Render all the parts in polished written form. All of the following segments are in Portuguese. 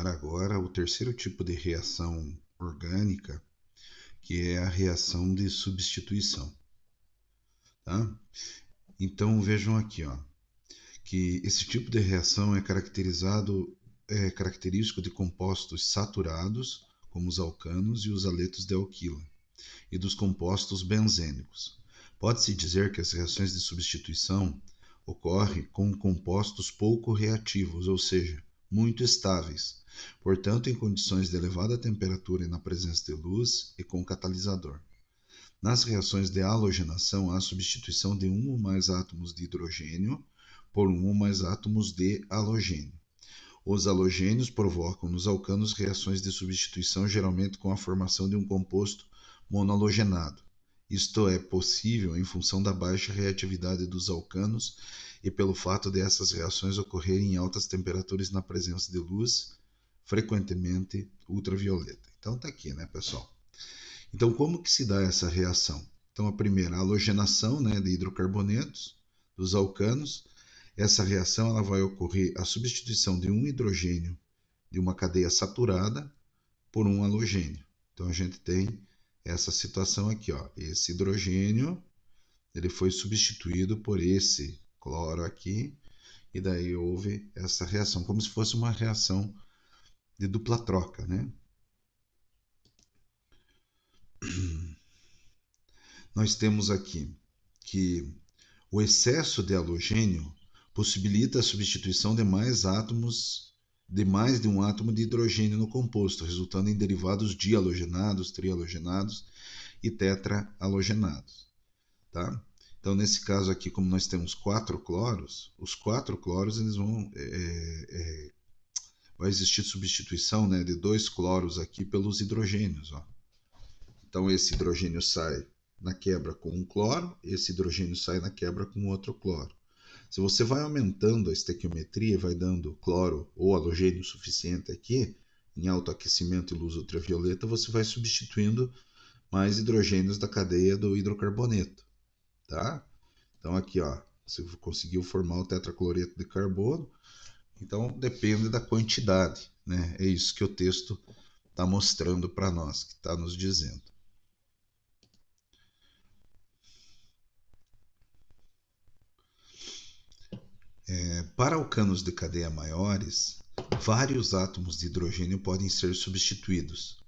estudar agora o terceiro tipo de reação orgânica, que é a reação de substituição, tá? Então vejam aqui, ó, que esse tipo de reação é característico de compostos saturados, como os alcanos e os aletos de alquila, e dos compostos benzênicos. Pode-se dizer que as reações de substituição ocorrem com compostos pouco reativos, ou seja, muito estáveis, portanto em condições de elevada temperatura e na presença de luz e com catalisador. Nas reações de halogenação, há substituição de um ou mais átomos de hidrogênio por um ou mais átomos de halogênio. Os halogênios provocam nos alcanos reações de substituição, geralmente com a formação de um composto monohalogenado. Isto é possível em função da baixa reatividade dos alcanos e pelo fato de essas reações ocorrerem em altas temperaturas na presença de luz, frequentemente ultravioleta. Então tá aqui, né, pessoal? Então como que se dá essa reação? Então a primeira, a halogenação, né, de hidrocarbonetos dos alcanos. Essa reação ela vai ocorrer a substituição de um hidrogênio de uma cadeia saturada por um halogênio. Então a gente tem essa situação aqui, ó. Esse hidrogênio ele foi substituído por esse cloro aqui e daí houve essa reação, como se fosse uma reação de dupla troca, né? Nós temos aqui que o excesso de halogênio possibilita a substituição de mais de um átomo de hidrogênio no composto, resultando em derivados dihalogenados, trihalogenados e tetrahalogenados, tá? Então, nesse caso aqui, como nós temos 4 cloros, os 4 cloros eles vai existir substituição, né, de 2 cloros aqui pelos hidrogênios, ó. Então, esse hidrogênio sai na quebra com um cloro, esse hidrogênio sai na quebra com outro cloro. Se você vai aumentando a estequiometria, vai dando cloro ou halogênio suficiente aqui, em alto aquecimento e luz ultravioleta, você vai substituindo mais hidrogênios da cadeia do hidrocarboneto, tá? Então aqui, ó, você conseguiu formar o tetracloreto de carbono, então depende da quantidade, né? É isso que o texto está mostrando para nós, que está nos dizendo. Para alcanos de cadeia maiores, vários átomos de hidrogênio podem ser substituídos.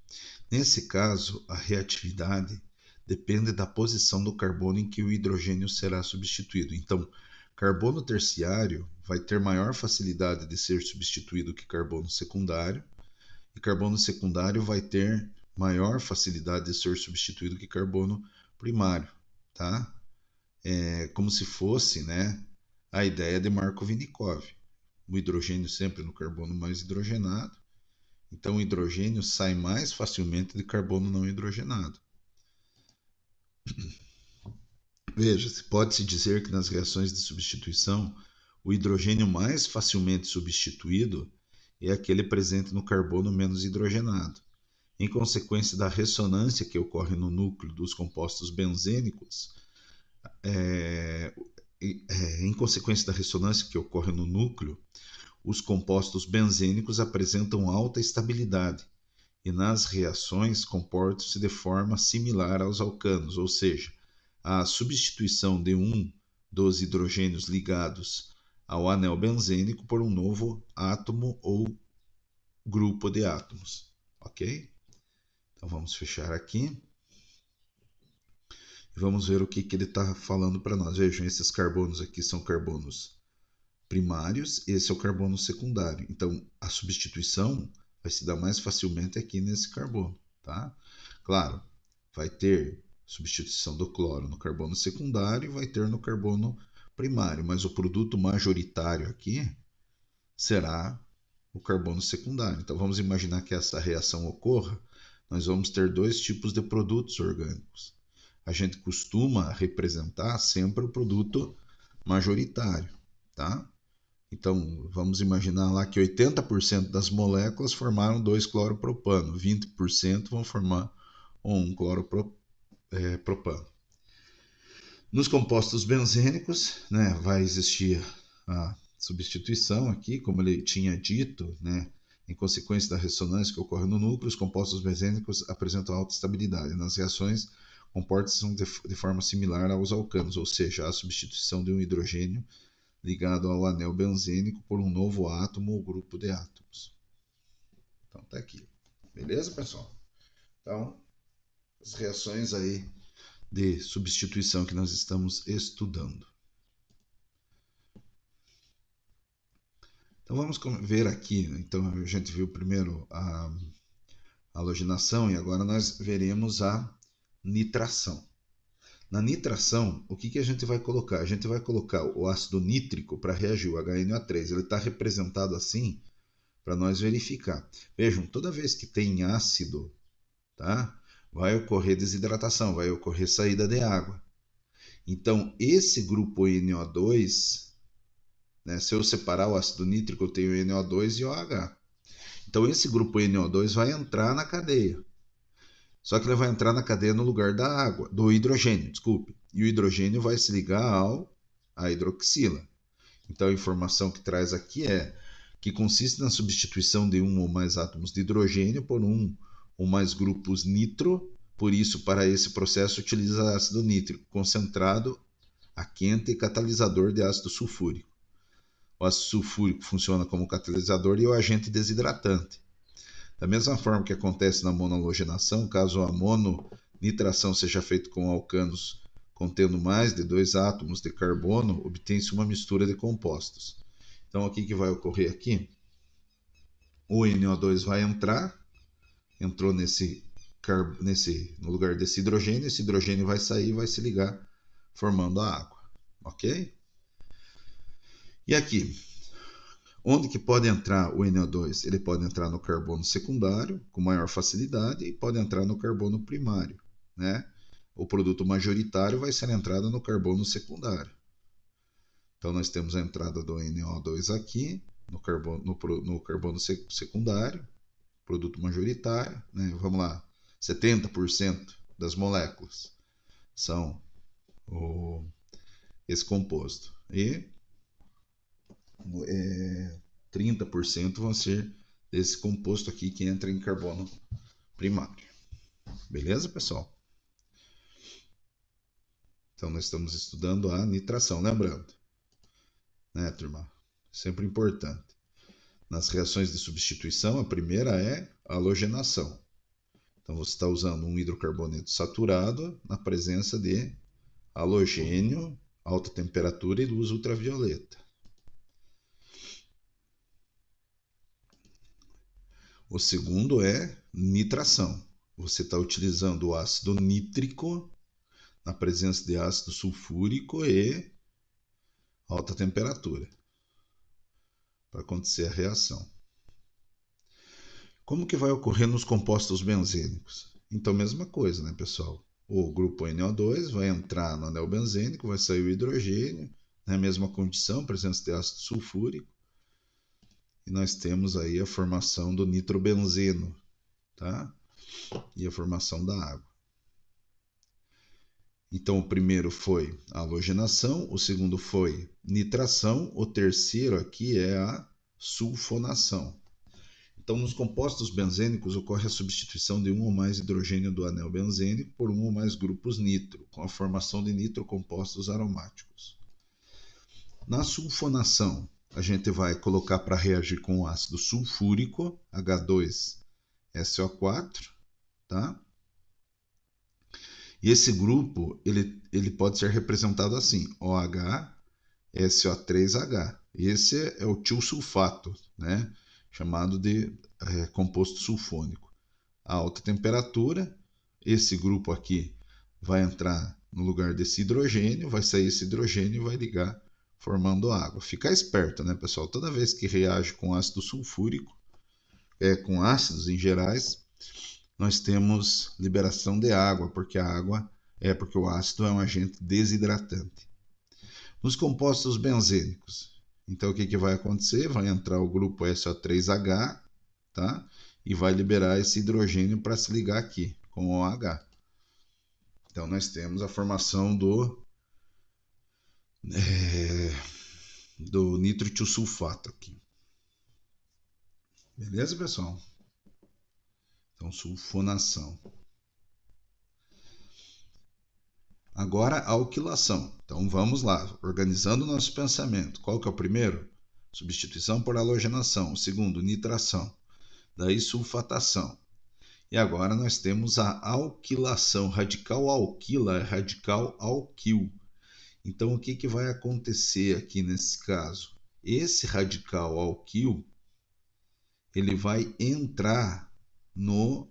Nesse caso, a reatividade depende da posição do carbono em que o hidrogênio será substituído. Então, carbono terciário vai ter maior facilidade de ser substituído que carbono secundário, e carbono secundário vai ter maior facilidade de ser substituído que carbono primário, tá? É como se fosse, né, a ideia de Markov-Nikov. O hidrogênio sempre no carbono mais hidrogenado. Então o hidrogênio sai mais facilmente de carbono não hidrogenado. Veja, pode-se dizer que nas reações de substituição, o hidrogênio mais facilmente substituído é aquele presente no carbono menos hidrogenado. Em consequência da ressonância que ocorre no núcleo dos compostos benzênicos, em consequência da ressonância que ocorre no núcleo, os compostos benzênicos apresentam alta estabilidade e nas reações comportam-se de forma similar aos alcanos, ou seja, a substituição de um dos hidrogênios ligados ao anel benzênico por um novo átomo ou grupo de átomos, ok? Então vamos fechar aqui. Vamos ver o que ele está falando para nós. Vejam, esses carbonos aqui são carbonos primários, esse é o carbono secundário. Então, a substituição vai se dar mais facilmente aqui nesse carbono, tá? Claro, vai ter substituição do cloro no carbono secundário e vai ter no carbono primário, mas o produto majoritário aqui será o carbono secundário. Então, vamos imaginar que essa reação ocorra, nós vamos ter dois tipos de produtos orgânicos. A gente costuma representar sempre o produto majoritário, tá? Então, vamos imaginar lá que 80% das moléculas formaram 2-cloropropano, 20% vão formar 1-cloropropano. Nos compostos benzênicos, né, vai existir a substituição aqui, como ele tinha dito, né, Em consequência da ressonância que ocorre no núcleo, os compostos benzênicos apresentam alta estabilidade. Nas reações, comportam-se de forma similar aos alcanos, ou seja, a substituição de um hidrogênio ligado ao anel benzênico por um novo átomo ou grupo de átomos. Então tá aqui. Beleza, pessoal? Então, as reações aí de substituição que nós estamos estudando. Então vamos ver aqui. Então a gente viu primeiro a halogenação e agora nós veremos a nitração. Na nitração, o que a gente vai colocar? A gente vai colocar o ácido nítrico para reagir, o HNO3. Ele está representado assim para nós verificar. Vejam, toda vez que tem ácido, tá? Vai ocorrer desidratação, vai ocorrer saída de água. Então, esse grupo NO2, né, se eu separar o ácido nítrico, eu tenho NO2 e OH. Então, esse grupo NO2 vai entrar na cadeia. Só que ele vai entrar na cadeia no lugar da água, do hidrogênio, desculpe. E o hidrogênio vai se ligar à hidroxila. Então, a informação que traz aqui é que consiste na substituição de um ou mais átomos de hidrogênio por um ou mais grupos nitro. Por isso, para esse processo, utiliza ácido nítrico concentrado a quente e catalisador de ácido sulfúrico. O ácido sulfúrico funciona como catalisador e o agente desidratante. Da mesma forma que acontece na monohalogenação, caso a mononitração seja feita com alcanos contendo mais de 2 átomos de carbono, obtém-se uma mistura de compostos. Então, o que vai ocorrer aqui? O NO2 vai entrou no lugar desse hidrogênio, esse hidrogênio vai sair e vai se ligar, formando a água. Ok? E aqui, onde que pode entrar o NO2? Ele pode entrar no carbono secundário com maior facilidade e pode entrar no carbono primário, né? O produto majoritário vai ser a entrada no carbono secundário. Então, nós temos a entrada do NO2 aqui, no carbono secundário, produto majoritário, né? Vamos lá, 70% das moléculas são esse composto. E 30% vão ser desse composto aqui que entra em carbono primário. Beleza, pessoal? Então, nós estamos estudando a nitração, lembrando, né, turma? Sempre importante. Nas reações de substituição, a primeira é a halogenação. Então, você está usando um hidrocarboneto saturado na presença de halogênio, alta temperatura e luz ultravioleta. O segundo é nitração. Você está utilizando o ácido nítrico na presença de ácido sulfúrico e alta temperatura para acontecer a reação. Como que vai ocorrer nos compostos benzênicos? Então, mesma coisa, né, pessoal? O grupo NO2 vai entrar no anel benzênico, vai sair o hidrogênio, na mesma condição, presença de ácido sulfúrico. E nós temos aí a formação do nitrobenzeno, tá? E a formação da água. Então, o primeiro foi a halogenação, o segundo foi nitração, o terceiro aqui é a sulfonação. Então, nos compostos benzênicos ocorre a substituição de um ou mais hidrogênio do anel benzênico por um ou mais grupos nitro, com a formação de nitrocompostos aromáticos. Na sulfonação, a gente vai colocar para reagir com o ácido sulfúrico, H2SO4, tá? E esse grupo, ele pode ser representado assim, OH-SO3H. Esse é o tiosulfato, né? Chamado de composto sulfônico. A alta temperatura, esse grupo aqui vai entrar no lugar desse hidrogênio, vai sair esse hidrogênio e vai ligar formando água. Ficar esperto, né, pessoal? Toda vez que reage com ácido sulfúrico, com ácidos em gerais, nós temos liberação de água, porque porque o ácido é um agente desidratante. Nos compostos benzênicos, então o que vai acontecer? Vai entrar o grupo SO3H, tá? E vai liberar esse hidrogênio para se ligar aqui com o OH. Então nós temos a formação do nitrotiosulfato aqui. Beleza, pessoal? Então, sulfonação. Agora, a alquilação. Então, vamos lá, organizando o nosso pensamento. Qual que é o primeiro? Substituição por halogenação. O segundo, nitração. Daí, sulfatação. E agora nós temos a alquilação. Radical alquila é radical alquil. Então, o que, que vai acontecer aqui nesse caso? Esse radical alquil, ele vai entrar no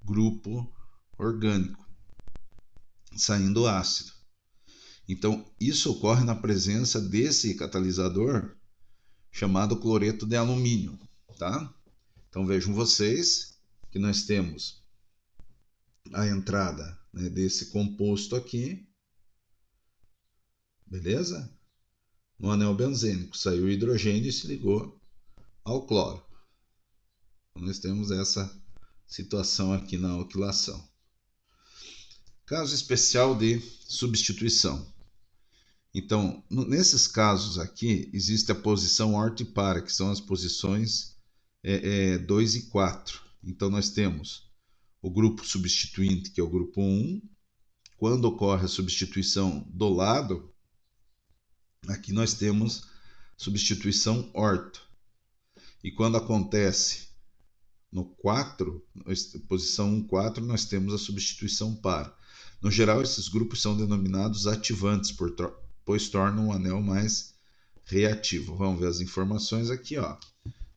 grupo orgânico, saindo ácido. Então, isso ocorre na presença desse catalisador chamado cloreto de alumínio, tá? Então, vejam vocês que nós temos a entrada, né, desse composto aqui, beleza? No anel benzênico saiu o hidrogênio e se ligou ao cloro. Então, nós temos essa situação aqui na alquilação. Caso especial de substituição. Então, nesses casos aqui, existe a posição orto e para, que são as posições 2 e 4. Então, nós temos o grupo substituinte, que é o grupo 1. Quando ocorre a substituição do lado, aqui nós temos substituição orto. E quando acontece no 4, posição 1, 4, nós temos a substituição para. No geral, esses grupos são denominados ativantes, pois tornam o anel mais reativo. Vamos ver as informações aqui, ó.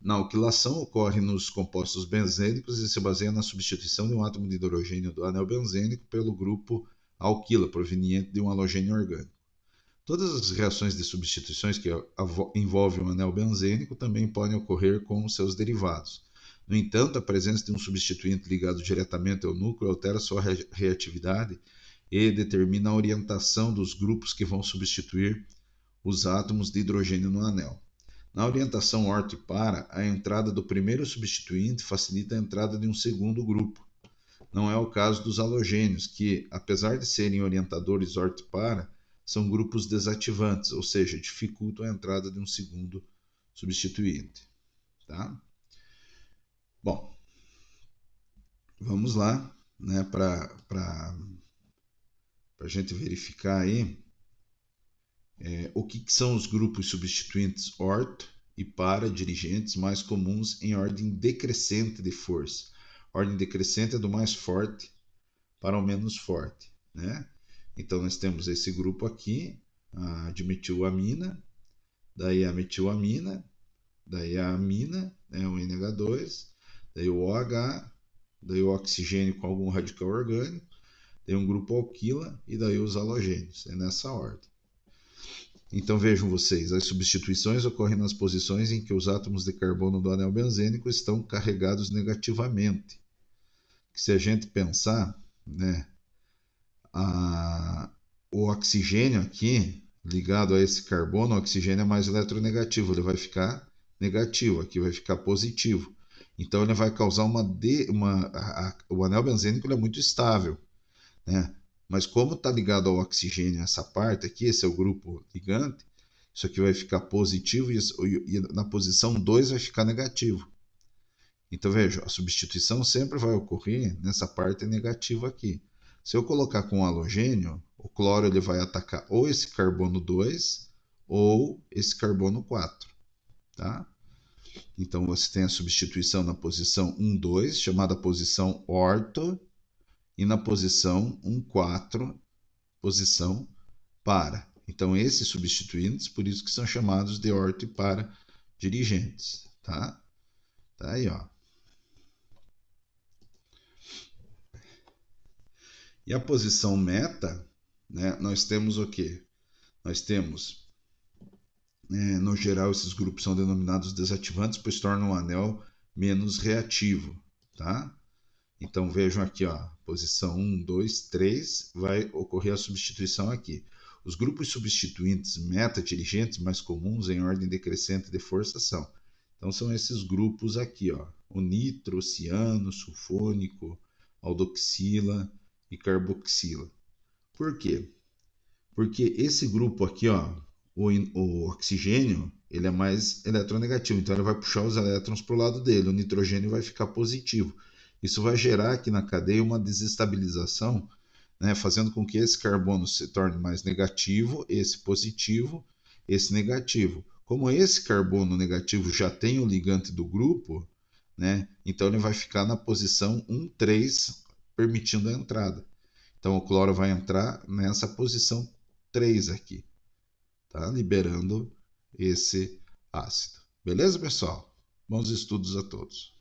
Na alquilação ocorre nos compostos benzênicos e se baseia na substituição de um átomo de hidrogênio do anel benzênico pelo grupo alquila, proveniente de um halogênio orgânico. Todas as reações de substituições que envolvem o anel benzênico também podem ocorrer com seus derivados. No entanto, a presença de um substituinte ligado diretamente ao núcleo altera sua reatividade e determina a orientação dos grupos que vão substituir os átomos de hidrogênio no anel. Na orientação orto e para, a entrada do primeiro substituinte facilita a entrada de um segundo grupo. Não é o caso dos halogênios, que, apesar de serem orientadores orto e para, são grupos desativantes, ou seja, dificultam a entrada de um segundo substituinte. Tá? Bom, vamos lá, né, para a gente verificar aí o que são os grupos substituintes orto e para dirigentes mais comuns em ordem decrescente de força. Ordem decrescente é do mais forte para o menos forte, né? Então, nós temos esse grupo aqui, a dimetilamina, daí a metilamina, daí a amina, né, o NH2, daí o OH, daí o oxigênio com algum radical orgânico, daí um grupo alquila e daí os halogênios. É nessa ordem. Então vejam vocês, as substituições ocorrem nas posições em que os átomos de carbono do anel benzênico estão carregados negativamente. Que se a gente pensar, né, o oxigênio aqui, ligado a esse carbono, o oxigênio é mais eletronegativo, ele vai ficar negativo, aqui vai ficar positivo. Então ele vai causar o anel benzênico ele é muito estável, né? Mas como está ligado ao oxigênio essa parte aqui, esse é o grupo ligante, isso aqui vai ficar positivo e na posição 2 vai ficar negativo. Então veja, a substituição sempre vai ocorrer nessa parte negativa aqui. Se eu colocar com halogênio, o cloro ele vai atacar ou esse carbono 2 ou esse carbono 4. Tá? Então você tem a substituição na posição 1, 2, chamada posição orto, e na posição 1, 4, posição para. Então esses substituintes, por isso que são chamados de orto e para dirigentes. Tá? Tá aí, ó. E a posição meta, né, nós temos o quê? Nós temos, no geral, esses grupos são denominados desativantes, pois tornam o anel menos reativo. Tá? Então vejam aqui, ó, posição 1, 2, 3, vai ocorrer a substituição aqui. Os grupos substituintes meta-dirigentes mais comuns em ordem decrescente de força são. Então são esses grupos aqui, ó, o nitro, ciano, sulfônico, aldoxila e carboxila. Por quê? Porque esse grupo aqui, ó, o oxigênio, ele é mais eletronegativo, então ele vai puxar os elétrons para o lado dele, o nitrogênio vai ficar positivo. Isso vai gerar aqui na cadeia uma desestabilização, né, fazendo com que esse carbono se torne mais negativo, esse positivo, esse negativo. Como esse carbono negativo já tem o ligante do grupo, né, então ele vai ficar na posição 1, 3, permitindo a entrada. Então o cloro vai entrar nessa posição 3 aqui, tá? Liberando esse ácido. Beleza, pessoal? Bons estudos a todos.